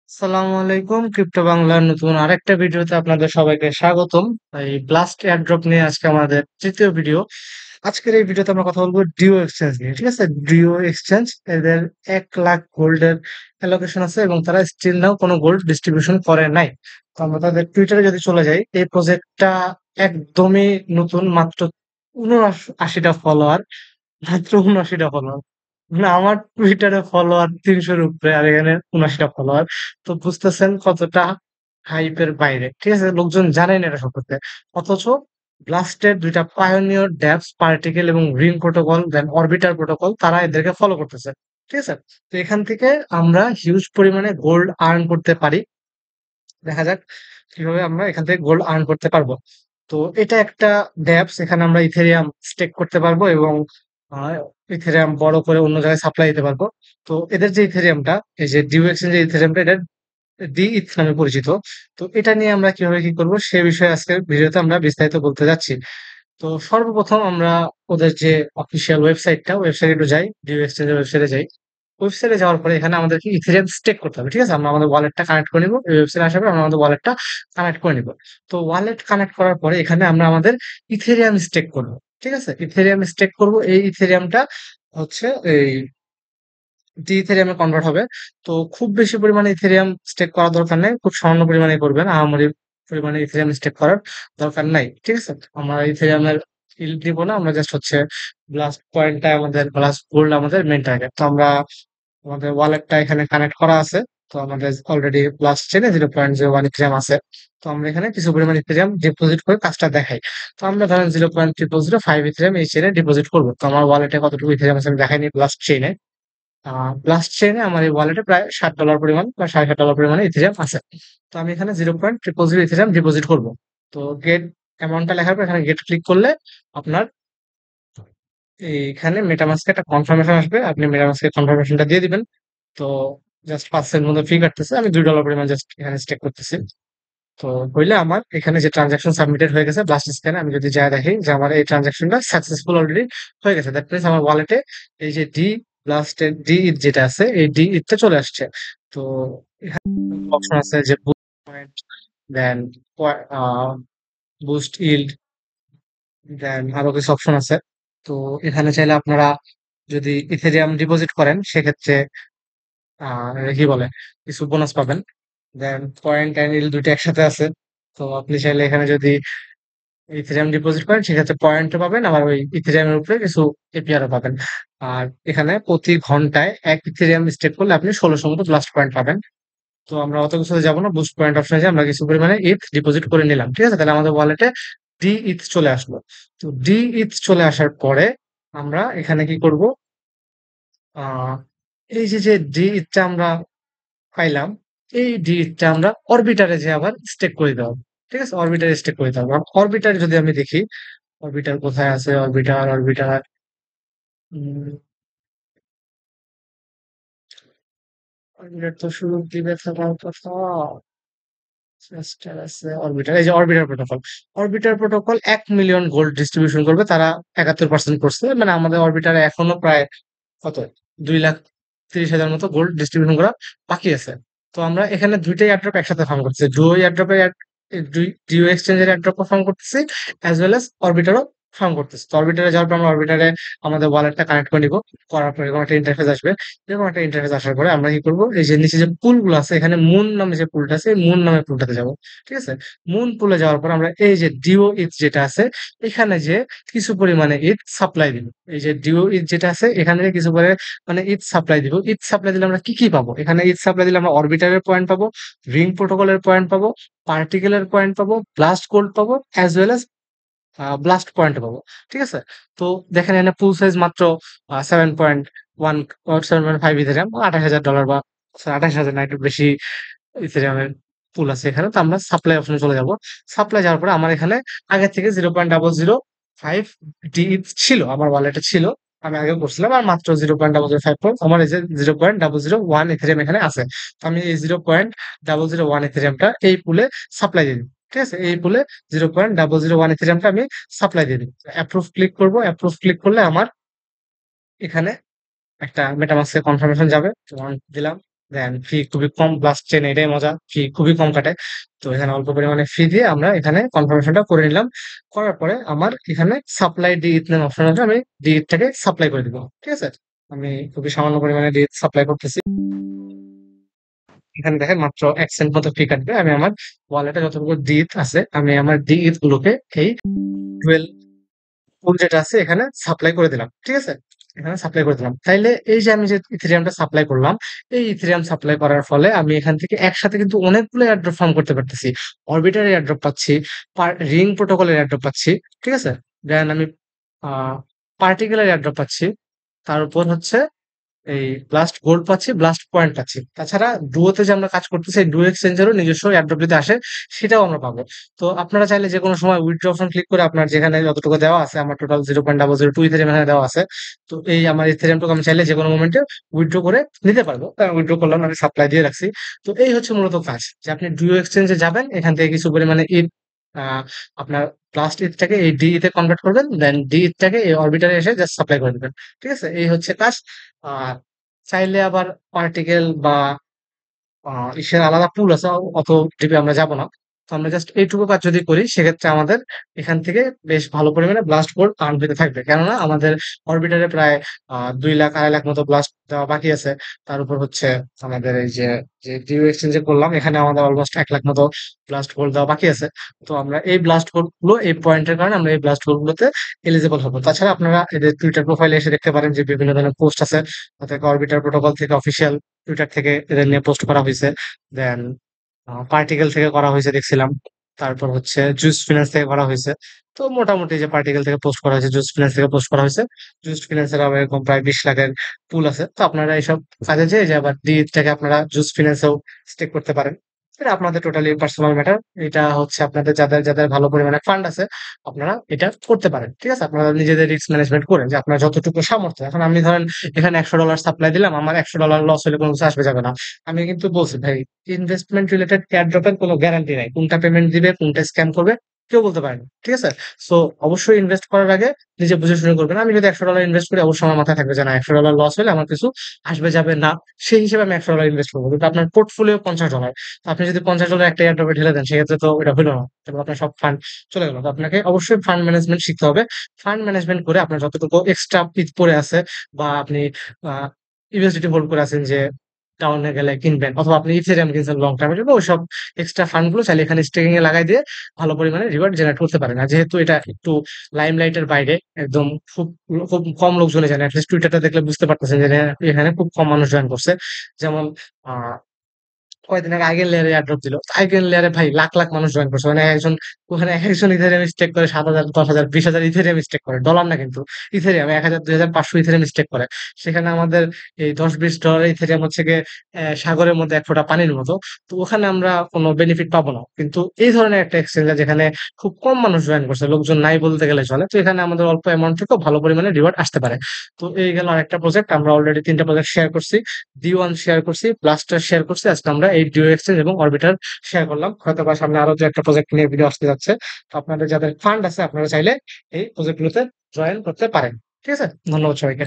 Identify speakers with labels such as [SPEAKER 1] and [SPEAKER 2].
[SPEAKER 1] আসসালামু আলাইকুম, ক্রিপ্টো বাংলার নতুন আরেকটা ভিডিওতে আপনাদের সবাইকে স্বাগতম। এই ব্লাস্ট এয়ারড্রপ নিয়ে আজকে আমাদের তৃতীয় ভিডিও। আজকের এই ভিডিওতে আমরা কথা বলবো ডিও এক্সচেঞ্জ নিয়ে। ঠিক আছে, ডিও এক্সচেঞ্জ এদের 1 লাখ গোল্ডের অ্যালোকেশন আছে এবং তারা স্টিল নাও কোনো গোল্ড ডিস্ট্রিবিউশন করে নাই। তো আমরা তাদের টুইটারে যদি চলে যাই, এই প্রজেক্টটা একদমই নতুন, মাত্র 79টা ফলোয়ার, মাত্র 79টা ফলোয়ার। না, আমার টুইটারে ফলোয়ার 300-র উপরে, আর এখানে 79টা ফলোয়ার। তো বুঝতেছেন কতটা হাইপের বাইরে। ঠিক আছে, লোকজন জানেন এটা সম্পর্কে। অথচ ব্লাস্টের দুইটা পায়োনিয়র ড্যাপস পার্টিকেল এবং রিং প্রোটোকল দেন অরবিটার প্রোটোকল তারা এদেরকে ফলো করতেছে। ঠিক আছে, তো এখান থেকে আমরা হিউজ পরিমাণে গোল্ড আর্ন করতে পারি। দেখা যাক কিভাবে আমরা এখান থেকে গোল্ড আর্ন করতে পারবো। তো এটা একটা ড্যাপস, এখানে আমরা ইথেরিয়াম স্টেক করতে পারবো এবং ইথেরিয়াম বড় করে অন্য জায়গায় সাপ্লাই দিতে পারবো। তো এদের যে ইথেরিয়ামটা, এই যে ডিউ এক্সচেঞ্জের ইথেরিয়ামটা, এটা ডি ইথ নামে পরিচিত। তো এটা নিয়ে আমরা কিভাবে কি করবো সে বিষয়ে আজকের ভিডিওতে আমরা বিস্তারিত বলতে যাচ্ছি। তো সর্বপ্রথম আমরা ওদের যে অফিসিয়াল ওয়েবসাইটে একটু যাই, ডিউ এক্সচেঞ্জের ওয়েবসাইটে যাই। ওয়েবসাইটে যাওয়ার পরে এখানে আমাদেরকে ইথেরিয়াম স্টেক করতে হবে। ঠিক আছে, আমরা আমাদের ওয়ালেটটা কানেক্ট করে নিবো। এই ওয়েবসাইটে আসার পর আমরা আমাদের ওয়ালেটটা কানেক্ট করে নিবো। তো ওয়ালেট কানেক্ট করার পরে এখানে আমরা আমাদের ইথেরিয়াম স্টেক করবো। ঠিক আছে, ইথেরিয়াম স্টেক করবো। এই ইথেরিয়ামটা হচ্ছে এই ডি ইথেরিয়ামে কনভার্ট হবে। তো খুব বেশি পরিমাণে ইথেরিয়াম স্টেক করার দরকার নেই, খুব সামান্য পরিমাণে করবেন। আহামরি পরিমাণে ইথেরিয়াম স্টেক করার দরকার নাই। ঠিক আছে, আমরা ইথেরিয়ামের ইল্ড দিব না, আমরা জাস্ট হচ্ছে ব্লাস্ট পয়েন্টটা আমাদের, ব্লাস্ট গোল্ড আমাদের মেইন টার্গেট। তো আমরা আমাদের ওয়ালেটটা এখানে কানেক্ট করা আছে। তো আমাদের অলরেডি ব্লাস্ট চেনে 0.01 ইথেরিয়াম আছে। তো আমরা এখানে কিছু পরিমাণ ইথেরিয়াম ডিপোজিট করে কাজটা দেখাই। তো আমরা ধরেন 0.005 ইথেরিয়াম এই চেনে ডিপোজিট করবো। তো আমার ওয়ালেটে কতটুকু ইথেরিয়াম আছে আমি দেখাইনি ব্লাস্ট চেনে। লাস্ট চেইনে আমার এই ওয়ালেটে প্রায় $60 পরিমাণ বা $60.5 পরিমাণে ইথেরিয়াম আছে। তো আমি এখানে 0.000 ইথেরিয়াম ডিপোজিট করবো। তো গেট অ্যামাউন্টটা লেখার পর এখানে গেট ক্লিক করলে আপনার এইখানে মেটামাস্কে একটা কনফার্মেশন আসবে। আপনি মেটামাস্কে কনফার্মেশনটা দিয়ে দিবেন। তো জাস্ট 5 সেকেন্ড মতো ফি কাটতেছে, আমি $2 পরিমাণ জাস্ট এখানে স্টেক করতেছি। তো হইলে আমার এখানে যে ট্রানজাকশন সাবমিটেড হয়ে গেছে ব্লাস্ট স্ক্যানে, আমি যদি যাই দেখি যে আমার এই ট্রানজাকশনটা সাকসেসফুল অলরেডি হয়ে গেছে, দ্যাট মিনস আমার ওয়ালেটে এই যে ব্লাস্টের ডি ইথ যেটা আছে এই ডি ইথটা চলে আসছে। তো এখানে অপশন আছে যে বুস্ট পয়েন্ট, দেন বুস্ট ইল্ড, দেন আরো কিছু অপশন আছে। তো এখানে চাইলে আপনারা যদি ইথেরিয়াম ডিপোজিট করেন সেক্ষেত্রে কি বলে কিছু বোনাস পাবেন। দেন পয়েন্ট অ্যান্ড ইল্ড দুইটা একসাথে আছে। তো আপনি চাইলে এখানে যদি ইথেরিয়াম ডিপোজিট করেন সেক্ষেত্রে পয়েন্টও পাবেন, আবার ওই ইথেরিয়ামের উপরে কিছু এপিআরও পাবেন। আর এখানে প্রতি ঘন্টায় 1 ইথেরিয়াম স্টেক করলে আপনি 1600 মতো ব্লাস্ট পয়েন্ট পাবেন। তো আমরা অত কিছুতে যাবো না, বুস্ট পয়েন্ট অপশনে যে আমরা কিছু পরিমাণে ইথ ডিপোজিট করে নিলাম। ঠিক আছে, তাহলে আমাদের ওয়ালেটে ডি ইথ চলে আসলো। তো ডি ইথ চলে আসার পরে আমরা এখানে কি করব, আহ এই যে ডি ইথটা আমরা পাইলাম, এই ডি ইথটা আমরা অরবিটারে যে আবার স্টেক করে দিতে হবে। ঠিক আছে, অরবিটারে স্টেক করে দিতে হবে। অরবিটারে যদি আমি দেখি অরবিটার কোথায় আছে, অরবিটার অরবিটার অরবিটার তো শুরু দিবে থাকার কথা। চেস্টার আছে অরবিটার, এই যে orbiter protocol. Orbiter protocol 1 million gold distribution করবে, তারা 71% করছে। মানে আমাদের অরবিটারে এখনো প্রায় কত 2,30,000 মতো গোল্ড ডিস্ট্রিবিউশন করা বাকি আছে। তো আমরা এখানে দুইটাই এয়ারড্রপ একসাথে ফার্ম করতেছি, ডুও এয়ারড্রপে ডিও এক্সচেঞ্জের এয়ারড্রপও ফার্ম করতেছি, অ্যাজ ওয়েল এস অরবিটারও ফার্ম করতেছি। তো অরবিটারে যাওয়ার পর আমরা অরবিটারে আমাদের ওয়ালেটটা কানেক্ট করে নিবো। করার পর এরকম একটা ইন্টারফেস আসবে। এরকম একটা ইন্টারফেস আসার পরে আমরা কি করবো, এই যে নিচে যে পুল গুলো আছে এখানে মুন নামে যে পুলটা আছে, এই মুন নামে পুলটাতে যাবো। ঠিক আছে, মুন পুলে যাওয়ার পর আমরা এই যে ডিও ইথ যেটা আছে এখানে যে কিছু পরিমাণে ইথ সাপ্লাই দিব। এই যে ডিও ইথ যেটা আছে এখানে যে কিছু পরিমাণে মানে ইথ সাপ্লাই দিব। ইথ সাপ্লাই দিলে আমরা কি কি পাবো, এখানে ইথ সাপ্লাই দিলে আমরা অরবিটারের পয়েন্ট পাবো, রিং প্রোটোকলের পয়েন্ট পাবো, পার্টিকেলের পয়েন্ট পাবো, ব্লাস্ট গোল্ড পাবো, as well as blast point পাবো। ঠিক আছে, তো দেখেন এখানে পুল সাইজ মাত্র 7.1 7.5 ইথেরিয়াম, $28,000 বা 28,000 না একটু বেশি ইথেরিয়ামের পুল আছে এখানে। তো আমরা সাপ্লাই অপশনে চলে যাব। সাপ্লাই যাওয়ার পরে আমার এখানে আগে থেকে 0.005 ডি ছিল, আমার ওয়ালেটে ছিল, আমি আগে করছিলাম। আর মাত্র 0.005 আমার এই যে 0.001 ইথেরিয়াম এখানে আছে। তো আমি এই 0.001 ইথেরিয়ামটা এই পুলে সাপ্লাই দিয়ে দিই। ঠিক আছে, এই পুলে 0.001 ইথেরিয়ামটা আমি সাপ্লাই দিয়ে দিই। অ্যাপ্রুভ ক্লিক করবো। অ্যাপ্রুভ ক্লিক করলে আমার এখানে একটা মেটামাস্কের কনফার্মেশন যাবে। তো আমি দিলাম। দেন ফি খুবই কম, ব্লাস্ট চেন এটাই মজা, ফি খুবই কম কাটে। তো এখানে অল্প পরিমাণে ফি দিয়ে আমরা এখানে কনফার্মেশনটা করে নিলাম। করার পরে আমার এখানে সাপ্লাই ডি ইথেন অপশন আছে, আমি ডি টাকে সাপ্লাই করে দিব। ঠিক আছে, আমি খুবই সামান্য পরিমাণে ডি সাপ্লাই করতেছি। এখানে দেখেন মাত্র 1 সেন্ট মতো ফি কাটবে। আমি আমার ওয়ালেটে যতটুকু ডিট আছে আমি আমার ডিট গুলোকে এই ডুয়েল পুল যেটা আছে এখানে সাপ্লাই করে দিলাম। ঠিক আছে, এখানে সাপ্লাই করে দিলাম। তাইলে এই যে আমি যে ইথেরিয়ামটা সাপ্লাই করলাম, এই ইথেরিয়াম সাপ্লাই করার ফলে আমি এখান থেকে একসাথে কিন্তু অনেকগুলো এয়ারড্রপ ফার্ম করতে পারতেছি। অরবিটার এয়ারড্রপ পাচ্ছি, রিং প্রোটোকলের এয়ারড্রপ পাচ্ছি। ঠিক আছে, দেন আমি পার্টিকেলের এয়ারড্রপ পাচ্ছি। তার উপর হচ্ছে এই ব্লাস্ট গোল্ড পাচ্ছি, ব্লাস্ট পয়েন্ট পাচ্ছি। তাছাড়া ডুয়োতে যে আমরা কাজ করতেছি, ডুও এক্সচেঞ্জেরও নিজস্ব এয়ারড্রপ যদি আসে সেটাও আমরা পাবো। তো আপনারা চাইলে যে কোনো সময় উইথড্র অপশন ক্লিক করে আপনার যেখানে যতটুকু দেওয়া আছে, আমার টোটাল 0.002 ইথেরিয়াম এখানে দেওয়া আছে। তো এই আমার ইথেরিয়ামটুকু আমি চাইলে যে কোনো মোমেন্টে উইথড্র করে নিতে পারবো। উইথড্র করলাম, আমি সাপ্লাই দিয়ে রাখছি। তো এই হচ্ছে মূলত কাজ, যে আপনি ডুও এক্সচেঞ্জে যাবেন, এখান থেকে কিছু পরিমাণে আহ, আপনার ব্লাস্ট ইথটাকে এই ডি তে কনভার্ট করবেন, দেন ডি ইথটাকে এই অরবিটারে এসে জাস্ট সাপ্লাই করে দিবেন। ঠিক আছে, এই হচ্ছে কাজ। আর চাইলে আবার পার্টিকেল বা ইসের আলাদা পুল আছে, অত ডিপে আমরা যাব না। তো আমরা জাস্ট এইটুকু কাজ যদি করি সেক্ষেত্রে আমাদের এখান থেকে বেশ ভালো পরিমাণে ব্লাস্ট বোর্ড আর্ন পেতে থাকবে। কেননা আমাদের অরবিটারে প্রায় 2 লাখ 2.5 লাখ মতো ব্লাস্ট দেওয়া বাকি আছে। তার উপর হচ্ছে আমাদের এই যে যে ডিউ এক্সচেঞ্জে করলাম, এখানে আমাদের অলমোস্ট 1 লাখ মতো ব্লাস্ট গোল্ড দেওয়া বাকি আছে। তো আমরা এই ব্লাস্ট গোল্ড গুলো, এই পয়েন্টের কারণে আমরা এই ব্লাস্ট গোল্ড গুলোতে এলিজিবল হবো। তাছাড়া আপনারা এদের টুইটার প্রোফাইলে এসে দেখতে পারেন যে বিভিন্ন ধরনের পোস্ট আছে, তাতে অরবিটার প্রোটোকল থেকে অফিসিয়াল টুইটার থেকে এদের নিয়ে পোস্ট করা হয়েছে। দেন পার্টিকেল থেকে করা হয়েছে দেখছিলাম। তারপর হচ্ছে জুস ফিনান্স থেকে করা হয়েছে। তো মোটামুটি যে পার্টিকেল থেকে পোস্ট করা হয়েছে, জুস ফিনান্স থেকে পোস্ট করা হয়েছে। জুস ফিনান্সের আবার এরকম প্রায় 20 লাখের পুল আছে। তো আপনারা এইসব কাজে যে আবার ডি থেকে আপনারা জুস ফিনান্সেও স্টেক করতে পারেন। এটা আপনাদের টোটালি পার্সোনাল ম্যাটার। এটা হচ্ছে আপনাদের যাদের যাদের ভালো পরিমাণে ফান্ড আছে, আপনারা এটা করতে পারেন। ঠিক আছে, আপনারা নিজেদের রিস্ক ম্যানেজমেন্ট করেন যে আপনার যতটুকু সামর্থ্য। এখন আমি ধরেন এখানে $100 সাপ্লাই দিলাম, আমার $100 লস হলে কোনো কিছু আসবে যাবে না। আমি কিন্তু বলছি ভাই, ইনভেস্টমেন্ট রিলেটেড এয়ারড্রপের কোনো গ্যারান্টি নাই, কোনটা পেমেন্ট দিবে কোনটা স্ক্যাম করবে কেউ বলতে পারে না। ঠিক আছে, সো অবশ্যই ইনভেস্ট করার আগে নিজে বুঝে শুনে করবেন। আমি যদি $100 ইনভেস্ট করি, অবশ্যই আমার মাথায় থাকবে যে না, $100 লস হলে আমার কিছু আসবে যাবে না, সেই হিসেবে আমি $100 ইনভেস্ট করবো। কিন্তু আপনার পোর্টফোলিও $50, তো আপনি যদি $50 একটা এয়ারড্রপে ঢেলে দেন, সেক্ষেত্রে তো এটা হলো না, তারপর আপনার সব ফান্ড চলে গেল। তো আপনাকে অবশ্যই ফান্ড ম্যানেজমেন্ট শিখতে হবে। ফান্ড ম্যানেজমেন্ট করে আপনার যতটুকু এক্সট্রা পিচ পড়ে আছে, বা আপনি ইউএসডিটি হোল্ড করে আছেন যে ডাউনে গেলে কিনবেন, অথবা আপনি ইথেরিয়াম কিনছেন লং টার্মের জন্য, ওইসব এক্সট্রা ফান্ড গুলো চাইলে এখানে স্টেকিং এ লাগাই দিয়ে ভালো পরিমাণে রিওয়ার্ড জেনারেট করতে পারেন। আর যেহেতু এটা একটু লাইমলাইটের বাইরে, একদম খুব খুব কম লোকজনে জানে, অ্যাটলিস্ট টুইটারটা দেখলে বুঝতে পারতেছেন যে এখানে খুব কম মানুষ জয়েন করছে। যেমন আহ কয়দিন আগে আইগেন লেয়ারে এয়ারড্রপ দিল, আইগেন লেয়ারে ভাই লাখ লাখ মানুষ জয়েন করছে। মানে একজন ওখানে এক একজন ইথেরিয়াম স্টেক করে 7,000 10,000 20,000 ইথেরিয়াম স্টেক করে, ডলার না কিন্তু, ইথেরিয়াম 1,000 2,000 500 ইথেরিয়াম স্টেক করে। সেখানে আমাদের এই $10-20 ইথেরিয়াম হচ্ছে গিয়ে সাগরের মধ্যে এক ফোঁটা পানির মতো। তো ওখানে আমরা কোনো বেনিফিট পাবো না। কিন্তু এই ধরনের একটা এক্সচেঞ্জ যেখানে খুব কম মানুষ জয়েন করছে, লোকজন নাই বলতে গেলে চলে, তো এখানে আমাদের অল্প অ্যামাউন্ট থেকেও ভালো পরিমাণে রিওয়ার্ড আসতে পারে। তো এই গেল আরেকটা প্রজেক্ট। আমরা অলরেডি 3টা প্রজেক্ট শেয়ার করছি, D1 শেয়ার করছি, ব্লাস্টার শেয়ার করছি, আজকে আমরা এই ডিও এক্সচেঞ্জ এবং অরবিটার শেয়ার করলাম। হয়তো বা সামনে আরো যে একটা প্রজেক্ট নিয়ে ভিডিও আসতে যাচ্ছে। তো আপনাদের যাদের ফান্ড আছে, আপনারা চাইলে এই প্রজেক্ট গুলোতে জয়েন করতে পারেন। ঠিক আছে, ধন্যবাদ সবাইকে।